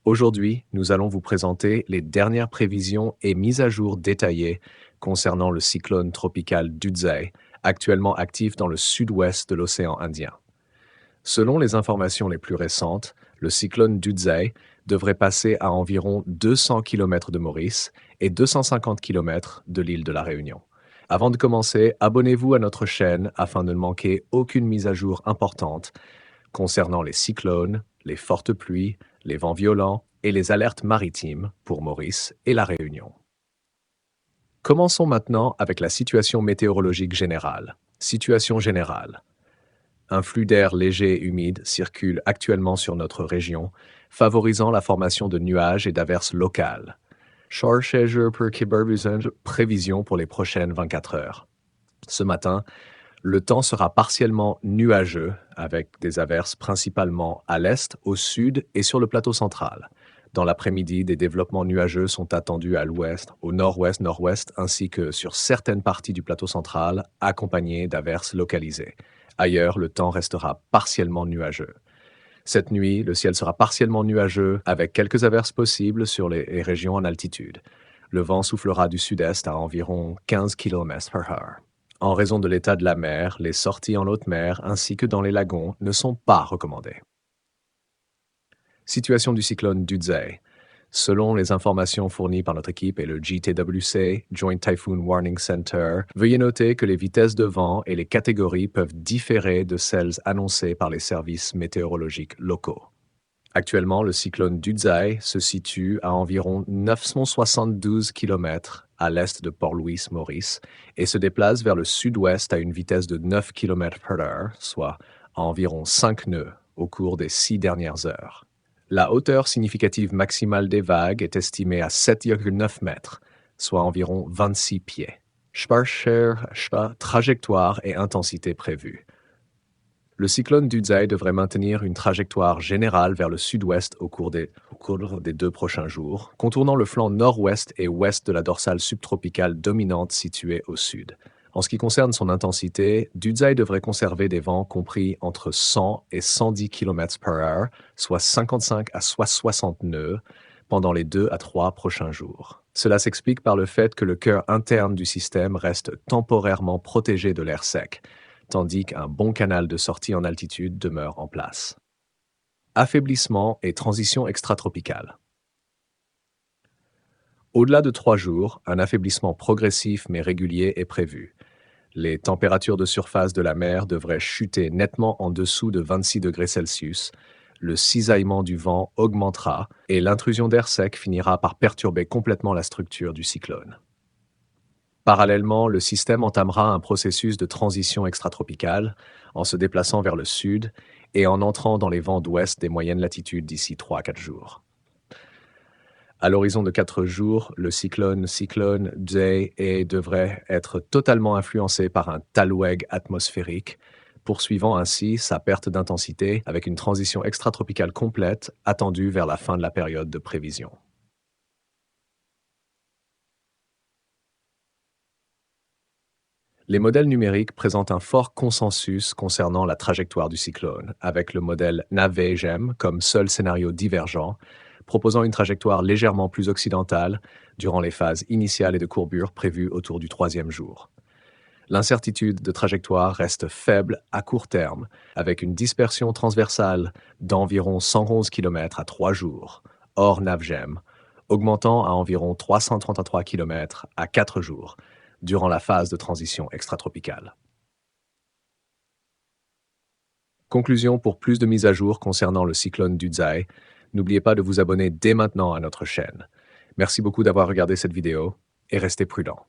Aujourd'hui, nous allons vous présenter les dernières prévisions et mises à jour détaillées concernant le cyclone tropical Dudzai, actuellement actif dans le sud-ouest de l'océan Indien. Selon les informations les plus récentes, le cyclone Dudzai devrait passer à environ 200 km de Maurice et 250 km de l'île de la Réunion. Avant de commencer, abonnez-vous à notre chaîne afin de ne manquer aucune mise à jour importante concernant les cyclones, les fortes pluies, les vents violents et les alertes maritimes pour Maurice et la Réunion. Commençons maintenant avec la situation météorologique générale. Situation générale. Un flux d'air léger et humide circule actuellement sur notre région, favorisant la formation de nuages et d'averses locales. Prévision pour les prochaines 24 heures. Ce matin, le temps sera partiellement nuageux, avec des averses principalement à l'est, au sud et sur le plateau central. Dans l'après-midi, des développements nuageux sont attendus à l'ouest, au nord-ouest, nord-ouest, ainsi que sur certaines parties du plateau central, accompagnés d'averses localisées. Ailleurs, le temps restera partiellement nuageux. Cette nuit, le ciel sera partiellement nuageux, avec quelques averses possibles sur les régions en altitude. Le vent soufflera du sud-est à environ 15 km/h. En raison de l'état de la mer, les sorties en haute mer ainsi que dans les lagons ne sont pas recommandées. Situation du cyclone Dudzai. Selon les informations fournies par notre équipe et le JTWC, Joint Typhoon Warning Center, veuillez noter que les vitesses de vent et les catégories peuvent différer de celles annoncées par les services météorologiques locaux. Actuellement, le cyclone Dudzai se situe à environ 972 km à l'est de Port-Louis, Maurice, et se déplace vers le sud-ouest à une vitesse de 9 km/h, soit à environ 5 nœuds au cours des 6 dernières heures. La hauteur significative maximale des vagues est estimée à 7,9 mètres, soit environ 26 pieds. Trajectoire et intensité prévues. Le cyclone Dudzai devrait maintenir une trajectoire générale vers le sud-ouest au cours des 2 prochains jours, contournant le flanc nord-ouest et ouest de la dorsale subtropicale dominante située au sud. En ce qui concerne son intensité, Dudzai devrait conserver des vents compris entre 100 et 110 km/h, soit 55 à 60 nœuds, pendant les 2 à 3 prochains jours. Cela s'explique par le fait que le cœur interne du système reste temporairement protégé de l'air sec, tandis qu'un bon canal de sortie en altitude demeure en place. Affaiblissement et transition extratropicale. Au-delà de 3 jours, un affaiblissement progressif mais régulier est prévu. Les températures de surface de la mer devraient chuter nettement en dessous de 26 degrés Celsius, le cisaillement du vent augmentera et l'intrusion d'air sec finira par perturber complètement la structure du cyclone. Parallèlement, le système entamera un processus de transition extratropicale en se déplaçant vers le sud et en entrant dans les vents d'ouest des moyennes latitudes d'ici 3 à 4 jours. À l'horizon de 4 jours, le cyclone Dudzai devrait être totalement influencé par un talweg atmosphérique, poursuivant ainsi sa perte d'intensité avec une transition extratropicale complète attendue vers la fin de la période de prévision. Les modèles numériques présentent un fort consensus concernant la trajectoire du cyclone, avec le modèle NAVGEM comme seul scénario divergent, proposant une trajectoire légèrement plus occidentale durant les phases initiales et de courbure prévues autour du 3e jour. L'incertitude de trajectoire reste faible à court terme, avec une dispersion transversale d'environ 111 km à 3 jours, hors NAVGEM, augmentant à environ 333 km à 4 jours, durant la phase de transition extratropicale. Conclusion: pour plus de mises à jour concernant le cyclone Dudzai, n'oubliez pas de vous abonner dès maintenant à notre chaîne. Merci beaucoup d'avoir regardé cette vidéo et restez prudents.